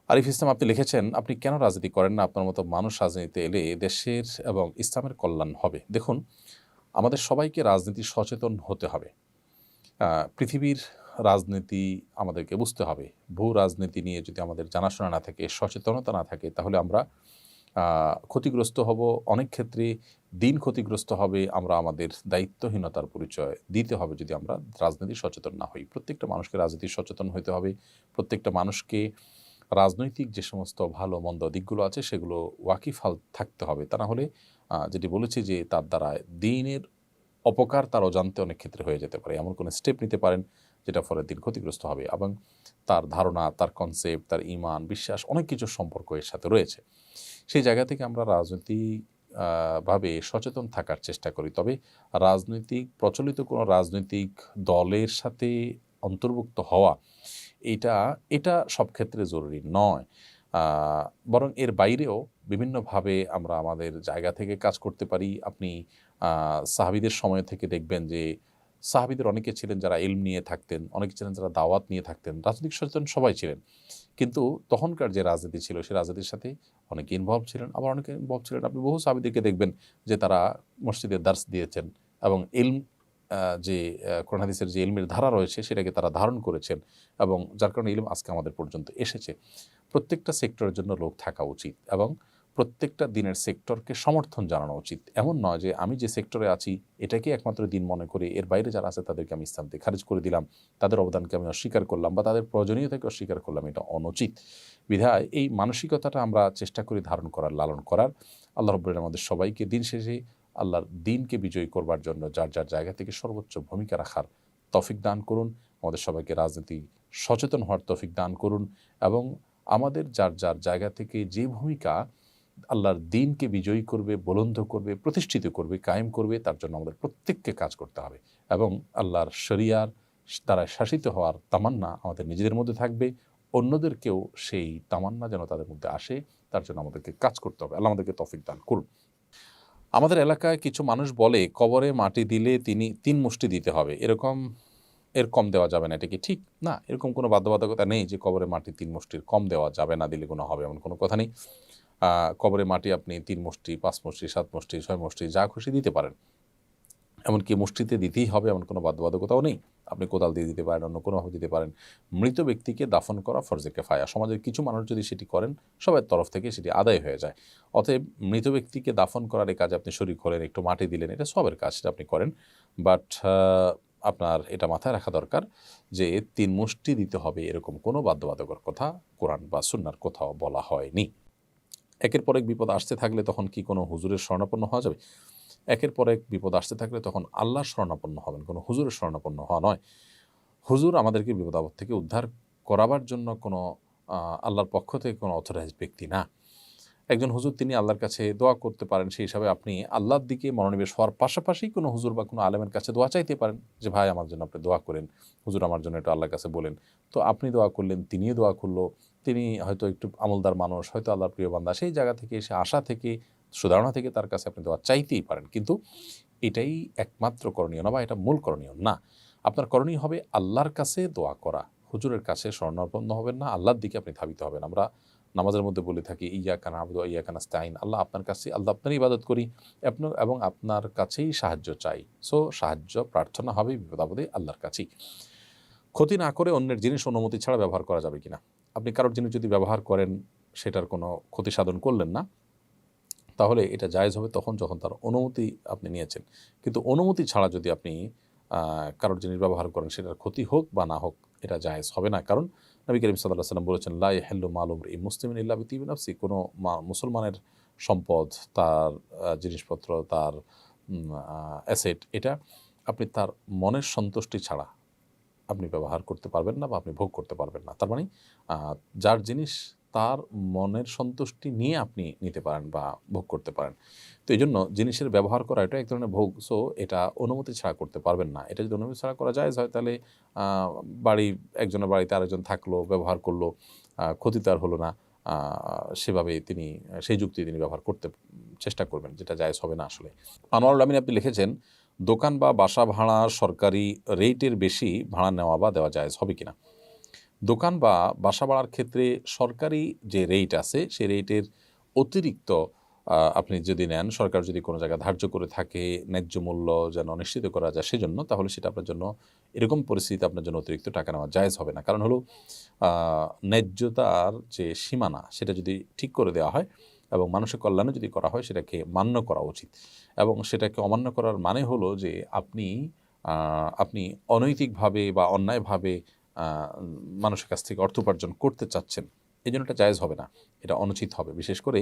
আরিফ ইসলাম আপনি লিখেছেন, আপনি কেন রাজনীতি করেন না? আপনার মতো মানুষ রাজনীতিতে এলে দেশের এবং ইসলামের কল্যাণ হবে। দেখুন, আমাদের সবাইকে রাজনীতি সচেতন হতে হবে। পৃথিবীর রাজনীতি আমাদেরকে বুঝতে হবে। ভূ রাজনীতি নিয়ে যদি আমাদের জানাশোনা না থাকে, সচেতনতা না থাকে, তাহলে আমরা ক্ষতিগ্রস্ত হব। অনেক ক্ষেত্রে দিন ক্ষতিগ্রস্ত হবে। আমরা আমাদের দায়িত্বহীনতার পরিচয় দিতে হবে যদি আমরা রাজনীতি সচেতন না হই। প্রত্যেকটা মানুষকে রাজনীতি সচেতন হইতে হবে। প্রত্যেকটা মানুষকে রাজনৈতিক যে সমস্ত ভালো মন্দ দিকগুলো আছে সেগুলো ওয়াকিফাল থাকতে হবে। তা না হলে যেটি বলেছি যে তার দ্বারা দিনের অপকার তার অজান্তে অনেক ক্ষেত্রে হয়ে যেতে পারে। এমন কোনো স্টেপ নিতে পারেন যেটা ফলে দিন ক্ষতিগ্রস্ত হবে এবং তার ধারণা, তার কনসেপ্ট, তার ঈমান, বিশ্বাস অনেক কিছুর সম্পর্ক এর সাথে রয়েছে। সেই জায়গা থেকে আমরা রাজনৈতিক ভাবে সচেতন থাকার চেষ্টা করি। তবে রাজনৈতিক প্রচলিত কোনো রাজনৈতিক দলের সাথে অন্তর্ভুক্ত হওয়া এটা এটা সব ক্ষেত্রে জরুরি নয়। আ বরং এর বাইরেও বিভিন্নভাবে আমরা আমাদের জায়গা থেকে কাজ করতে পারি। আপনি আ সাহাবীদের সময় থেকে দেখবেন যে সাহাবীদের অনেকে ছিলেন যারা ইলম নিয়ে থাকতেন, অনেকে ছিলেন যারা দাওয়াত নিয়ে থাকতেন। রাজনৈতিক সচেতন সবাই ছিলেন। কিন্তু তখনকার যে রাজনীতি ছিল সেই রাজনীতির সাথে অনেকে ইনভলভ ছিলেন, আবার অনেকে ইনভলভ ছিলেন। আপনি বহু সাহাবীদেরকে দেখবেন যে তারা মসজিদে দার্স দিয়েছেন এবং ইলম যে কোরআন হাদিসের যে ইলমের ধারা রয়েছে সেটাকে তারা ধারণ করেছেন এবং যার কারণে ইলম আজকে আমাদের পর্যন্ত এসেছে। প্রত্যেকটা সেক্টরের জন্য লোক থাকা উচিত এবং প্রত্যেকটা দিনের সেক্টরকে সমর্থন জানানো উচিত। এমন নয় যে আমি যে সেক্টরে আছি এটাকেই একমাত্র দিন মনে করে এর বাইরে যারা আছে তাদেরকে আমি ইসলাম থেকে খারিজ করে দিলাম, তাদের অবদানকে আমি অস্বীকার করলাম বা তাদের প্রয়োজনীয়তাকে অস্বীকার করলাম, এটা অনুচিত। বিধায় এই মানসিকতাটা আমরা চেষ্টা করি ধারণ করার, লালন করার। আল্লাহ রাব্বুল আলামিন আমাদের সবাইকে দিন শেষে আল্লাহর দিনকে বিজয়ী করবার জন্য যার যার জায়গা থেকে সর্বোচ্চ ভূমিকা রাখার তৌফিক দান করুন। আমাদের সবাইকে রাজনীতি সচেতন হওয়ার তৌফিক দান করুন এবং আমাদের যার যার জায়গা থেকে যে ভূমিকা আল্লাহর দিনকে বিজয়ী করবে, বুলন্দ করবে, প্রতিষ্ঠিত করবে, কায়েম করবে, তার জন্য আমাদের প্রত্যেককে কাজ করতে হবে এবং আল্লাহর শরিয়ার দ্বারা শাসিত হওয়ার তামান্না আমাদের নিজেদের মধ্যে থাকবে। অন্যদেরকেও সেই তামান্না যেন তাদের মধ্যে আসে, তার জন্য আমাদেরকে কাজ করতে হবে। আল্লাহ আমাদেরকে তৌফিক দান করুন। আমাদের এলাকায় কিছু মানুষ বলে, কবরে মাটি দিলে ৩ মুষ্টি দিতে হবে। এর কম দেওয়া যাবে না। এটা কি ঠিক? না, এরকম কোনো বাধ্যবাধকতা নেই যে কবরে মাটি ৩ মুষ্টির কম দেওয়া যাবে না, দিলে গুনাহ হবে, এমন কোনো কথা নেই। কবরে মাটি আপনি ৩ মুষ্টি, ৫ মুষ্টি, ৭ মুষ্টি, ৬ মুষ্টি যা খুশি দিতে পারেন। এমনকি মুষ্টিতে দিতেই হবে এমন কোনো বাধ্যবাধকতাও নেই। আপনি কোদাল দিয়ে দিতে পারেন, অন্য কোনোভাবে দিতে পারেন। মৃত ব্যক্তিকে দাফন করা ফরজে কেফায়া। সমাজের কিছু মানুষ যদি সেটি করেন, সবার তরফ থেকে সেটি আদায় হয়ে যায়। অতএব মৃত ব্যক্তিকে দাফন করার এই কাজে আপনি শরিক হলেন, একটু মাটি দিলেন, এটা সবের কাজ, সেটা আপনি করেন। বাট আপনার এটা মাথায় রাখা দরকার যে ৩ মুষ্টি দিতে হবে এরকম কোনো বাধ্যবাধকতার কথা কোরআন বা সুন্নাহর কোথাও বলা হয়নি। একের পর এক বিপদ আসতে থাকলে তখন কি কোনো হুজুরের শরণাপন্ন হওয়া যাবে? একের পর এক বিপদ আসতে থাকলে তখন আল্লাহর শরণাপন্ন হবেন, কোনো হুজুরের শরণাপন্ন হওয়া নয়। হুজুর আমাদেরকে বিপদ আপদ থেকে উদ্ধার করাবার জন্য কোনো আল্লাহর পক্ষ থেকে কোনো অথরাইজড ব্যক্তি না। একজন হুজুর তিনি আল্লাহর কাছে দোয়া করতে পারেন, সেই হিসাবে আপনি আল্লাহর দিকে মনোনিবেশ হওয়ার পাশাপাশি কোনো হুজুর বা কোনো আলেমের কাছে দোয়া চাইতে পারেন যে, ভাই আমার জন্য আপনি দোয়া করেন, হুজুর আমার জন্য একটু আল্লাহর কাছে বলেন। তো আপনি দোয়া করলেন, তিনিও দোয়া করলো। তিনি হয়তো একটু আমলদার মানুষ, হয়তো আল্লাহর প্রিয় বান্দা, সেই জায়গা থেকে এসে আশা থেকে, সুধারণা থেকে তার কাছে আপনি দোয়া চাইতেই পারেন। কিন্তু এটাই একমাত্র করণীয় না বা এটা মূল করণীয় না। আপনার করণীয় হবে আল্লাহর কাছে দোয়া করা। হুজুরের কাছে শরণাপন্ন হবেন না, আল্লাহর দিকে আপনি ধাবিত হবেন। আমরা নামাজের মধ্যে বলে থাকি, ইয়াকা না'বুদু ওয়া ইয়াকা নাস্তাইন। আল্লাহ আপনার কাছে, আল্লাহ আপনারই ইবাদত করি এবং আপনার কাছেই সাহায্য চাই। সো সাহায্য প্রার্থনা হবে বিপদ-আপদে আল্লাহর কাছেই। ক্ষতি না করে অন্যের জিনিস অনুমতি ছাড়া ব্যবহার করা যাবে কিনা? আপনি কারোর জিনিস যদি ব্যবহার করেন, সেটার কোনো ক্ষতি সাধন করলেন না, তাহলে এটা জায়েজ হবে তখন যখন তার অনুমতি আপনি নিয়েছেন। কিন্তু অনুমতি ছাড়া যদি আপনি কারোর জিনিস ব্যবহার করেন, সেটার ক্ষতি হোক বা না হোক, এটা জায়েজ হবে না। কারণ নবী করিম সাল্লাল্লাহু আলাইহি ওয়াসাল্লাম বলেছেন, লা ইয়াহিল্লু মালু ইমরিইন মুসলিমিন ইল্লা বিতিবি নাফসি। কোনো মুসলমানের সম্পদ, তার জিনিসপত্র, তার অ্যাসেট, এটা আপনি তার মনের সন্তুষ্টি ছাড়া আপনি ব্যবহার করতে পারবেন না বা আপনি ভোগ করতে পারবেন না। তার মানে যার জিনিস তার মনের সন্তুষ্টি নিয়ে আপনি নিতে পারেন বা ভোগ করতে পারেন। তো এইজন্য জিনিসের ব্যবহার করা এটা এক ধরনের ভোগ। সো এটা অনুমতি ছাড়া করতে পারবেন না। এটা যদি অনুমতি ছাড়া করা জায়েজ হয় তাহলে আ বাড়ি একজনের বাড়িতে আরেকজন থাকলো, ব্যবহার করলো, ক্ষতি তো আর হলো না। আ সেভাবে তিনি সেই যুক্তি তিনি ব্যবহার করতে চেষ্টা করবেন, যেটা জায়েজ হবে না আসলে। আনোয়ারুল আমিন আপনি লিখেছেন, দোকান বা বাসা ভাড়া সরকারি রেটের বেশি ভাড়া নেওয়া বা দেওয়া জায়েজ হবে কিনা? দোকান বা বাসা ভাড়ার ক্ষেত্রে সরকারি যে রেট আছে সেই রেটের অতিরিক্ত আপনি যদি নেন, সরকার যদি কোনো জায়গায় ধার্য করে থাকে ন্যায্য মূল্য যেন নিশ্চিত করা যায় সেজন্য, তাহলে সেটা আপনার জন্য, এরকম পরিস্থিতিতে আপনার জন্য অতিরিক্ত টাকা নেওয়া জায়েজ হবে না। কারণ হলো ন্যায্যতার যে সীমানা সেটা যদি ঠিক করে দেওয়া হয় এবং মানুষের কল্যাণে যদি করা হয়, সেটাকে মান্য করা উচিত। এবং সেটাকে অমান্য করার মানে হলো যে আপনি অনৈতিকভাবে বা অন্যায়ভাবে মানুষের কাছ থেকে অর্থ উপার্জন করতে চাচ্ছেন, এই জন্য এটা জায়েজ হবে না, এটা অনুচিত হবে। বিশেষ করে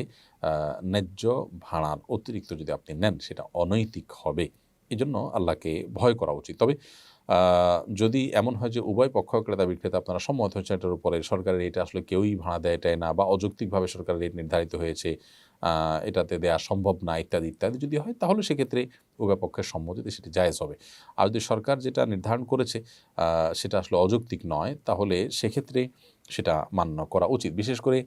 ন্যায্য ভাড়ার অতিরিক্ত যদি আপনি নেন, সেটা অনৈতিক হবে। এই জন্য আল্লাহকে ভয় করা উচিত। তবে যদি এমন হয় যে উভয় পক্ষ, ক্রেতা বিক্রেতা, আপনারা সম্মত হয়েছে এটার উপরে, সরকারের রেটে আসলে কেউই ভাড়া দেয় এটাই না, বা অযৌক্তিকভাবে সরকারের রেট নির্ধারিত হয়েছে, এটাতে দেওয়া সম্ভব না, ইত্যাদি ইত্যাদি যদি হয়, তাহলে সেক্ষেত্রে উভয় পক্ষের সম্মতিতে সেটি জায়েজ হবে। আর যদি সরকার যেটা নির্ধারণ করেছে সেটা আসলে অযৌক্তিক নয়, তাহলে সেক্ষেত্রে সেটা মান্য করা উচিত। বিশেষ করে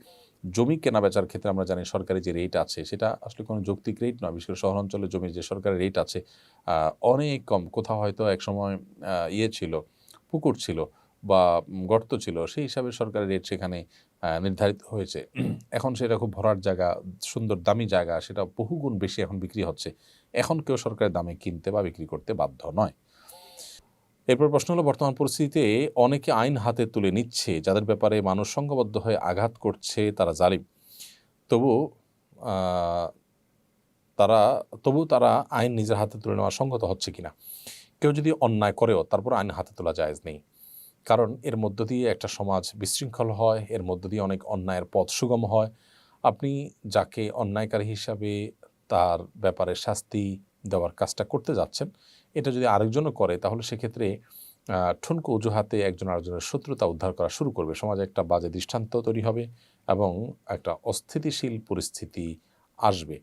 জমি কেনা বেচার ক্ষেত্রে আমরা জানি সরকারি যে রেট আছে সেটা আসলে কোনো যৌক্তিক রেট নয়। বিশেষ করে শহরাঞ্চলে জমির যে সরকারি রেট আছে অনেক কম। কোথাও হয়তো একসময় ছিল, পুকুর ছিল বা গর্ত ছিল, সেই হিসাবে সরকারি রেট সেখানে নির্ধারিত হয়েছে। এখন সেটা খুব ভরাট জায়গা, সুন্দর দামি জায়গা, সেটা বহুগুণ বেশি এখন বিক্রি হচ্ছে। এখন কেউ সরকারের দামে কিনতে বা বিক্রি করতে বাধ্য নয়। এরপর প্রশ্ন হলো, বর্তমান পরিস্থিতিতে অনেকে আইন হাতে তুলে নিচ্ছে, যাদের ব্যাপারে মানুষ সংঘবদ্ধ হয়ে আঘাত করছে, তারা জালিম। তবু তারা আইন নিজের হাতে তুলে নেওয়া সংগত হচ্ছে কিনা। কেউ যদি অন্যায় করেও তারপর আইন হাতে তোলা জায়েজ নেই, কারণ এর মধ্য দিয়ে একটা সমাজ বিশৃঙ্খল হয়, এর মধ্য দিয়ে অনেক অন্যায়ের পথ সুগম হয়। আপনি যাকে অন্যায়কারী হিসাবে তার ব্যাপারে শাস্তি দেওয়ার কাজটা করতে যাচ্ছেন, এটা যদি আরেকজনও করে, তাহলে সেক্ষেত্রে ঠুনকো অজুহাতে একজন আরেকজনের শত্রুতা উদ্ধার করা শুরু করবে, সমাজে একটা বাজে দৃষ্টান্ত তৈরি হবে এবং একটা অস্থিতিশীল পরিস্থিতি আসবে।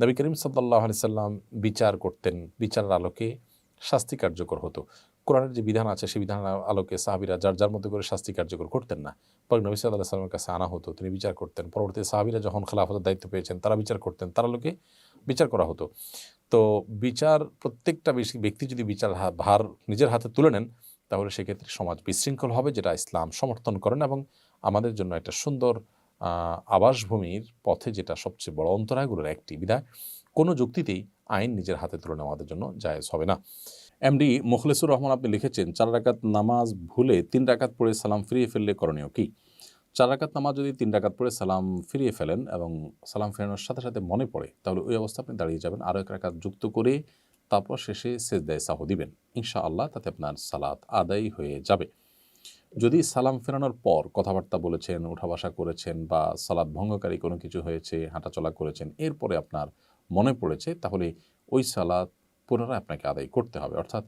নবী করিম সাল্লাল্লাহু আলাইহি সাল্লাম বিচার করতেন, বিচারের আলোকে শাস্তি কার্যকর হতো। কোরআনের যে বিধান আছে সেই বিধানের আলোকে সাহাবীরা যার যার মধ্যে করে শাস্তি কার্যকর করতেন না, পরে নবী সাল্লাল্লাহু আলাইহি সাল্লামের কাছে আনা হতো, তিনি বিচার করতেন। পরবর্তীতে সাহাবীরা যখন খেলাফতের দায়িত্ব পেয়েছেন, তারা বিচার করতেন, তার আলোকে বিচার করা হতো। তো বিচার, প্রত্যেকটা ব্যক্তি যদি বিচার ভার নিজের হাতে তুলে নেন, তাহলে সেক্ষেত্রে সমাজ বিশৃঙ্খল হবে, যেটা ইসলাম সমর্থন করেন এবং আমাদের জন্য একটা সুন্দর আবাসভূমির পথে যেটা সবচেয়ে বড় অন্তরায়গুলোর একটি। বিধায় কোনো যুক্তিতেই আইন নিজের হাতে তুলে নেওয়া আমাদের জন্য জায়েজ হবে না। এমডি মুখলেসুর রহমান আপনি লিখেছেন, 4 রাকাত নামাজ ভুলে 3 রাকাত পড়ে সালাম ফিরিয়ে ফেললে করণীয় কি? 4 রাকাত নামাজ যদি 3 রাকাত পড়ে সালাম ফিরিয়ে ফেলেন এবং সালাম ফেরানোর সাথে সাথে মনে পড়ে, তাহলে ওই অবস্থা আপনি দাঁড়িয়ে যাবেন, আরও 1 রাকাত যুক্ত করে তারপর শেষে সেজদায়ে সাহু দিবেন। ইনশাআল্লাহ তাতে আপনার সালাত আদায় হয়ে যাবে। যদি সালাম ফেরানোর পর কথাবার্তা বলেছেন, উঠা বসা করেছেন বা সালাত ভঙ্গকারী কোনো কিছু হয়েছে, হাঁটাচলা করেছেন, এরপরে আপনার মনে পড়েছে, তাহলে ওই সালাত পুনরায় আপনাকে আদায় করতে হবে। অর্থাৎ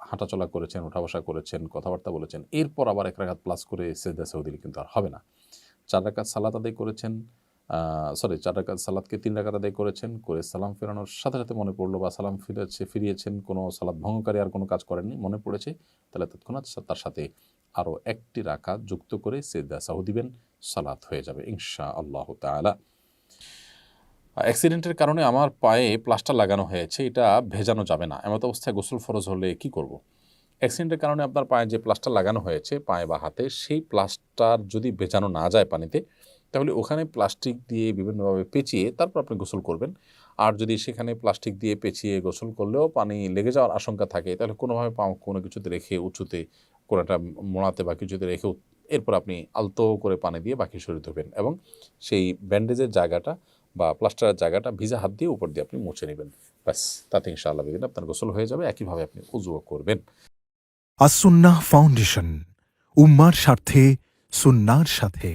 হাঁটাচলা করেছেন, উঠা বসা করেছেন, কথাবার্তা বলেছেন, এরপর আবার 1 রাকাত প্লাস করে সেজদা সাহু দিলে কিন্তু আর হবে না। 4 রাকাত সালাত আদায় করেছেন, 4 রাকাত সালাতকে 3 রাকাত আদায় করেছেন, করে সালাম ফেরানোর সাথে সাথে মনে পড়লো বা সালাম ফিরিয়েছেন, কোনো সালাত ভঙ্গকারী আর কোনো কাজ করেননি, মনে পড়েছে, তাহলে তৎক্ষণাৎ তার সাথে আরও 1টি রাকাত যুক্ত করে সেজদা সাহু দিবেন, সালাত হয়ে যাবে ইনশাআল্লাহু তাআলা। অ্যাক্সিডেন্টের কারণে আমার পায়ে প্লাস্টার লাগানো হয়েছে, এটা ভেজানো যাবে না, এমত অবস্থায় গোসল ফরজ হলে কি করব? অ্যাক্সিডেন্টের কারণে আপনার পায়ে যে প্লাস্টার লাগানো হয়েছে, পায়ে বা হাতে, সেই প্লাস্টার যদি ভেজানো না যায় পানিতে, তাহলে ওখানে প্লাস্টিক দিয়ে বিভিন্নভাবে পেঁচিয়ে তারপর আপনি গোসল করবেন। আর যদি সেখানে প্লাস্টিক দিয়ে পেঁচিয়ে গোসল করলেও পানি লেগে যাওয়ার আশঙ্কা থাকে, তাহলে কোনোভাবে কোনো কিছুতে রেখে, উঁচুতে কোনো একটা মোড়াতে বা কিছুতে রেখে এরপর আপনি আলতো করে পানি দিয়ে বাকি শরীর ধুবেন এবং সেই ব্যান্ডেজের জায়গাটা বা প্লাস্টারের জায়গাটা ভিজা হাত দিয়ে উপর দিয়ে আপনি মুছে নেবেন। ব্যাস, তাতে ইনশাআল্লাহ বিদিন আপনার গোসল হয়ে যাবে। একইভাবে আপনি উযুও করবেন। আসুন্নাহ ফাউন্ডেশন, উম্মার স্বার্থে সুন্নাহর সাথে।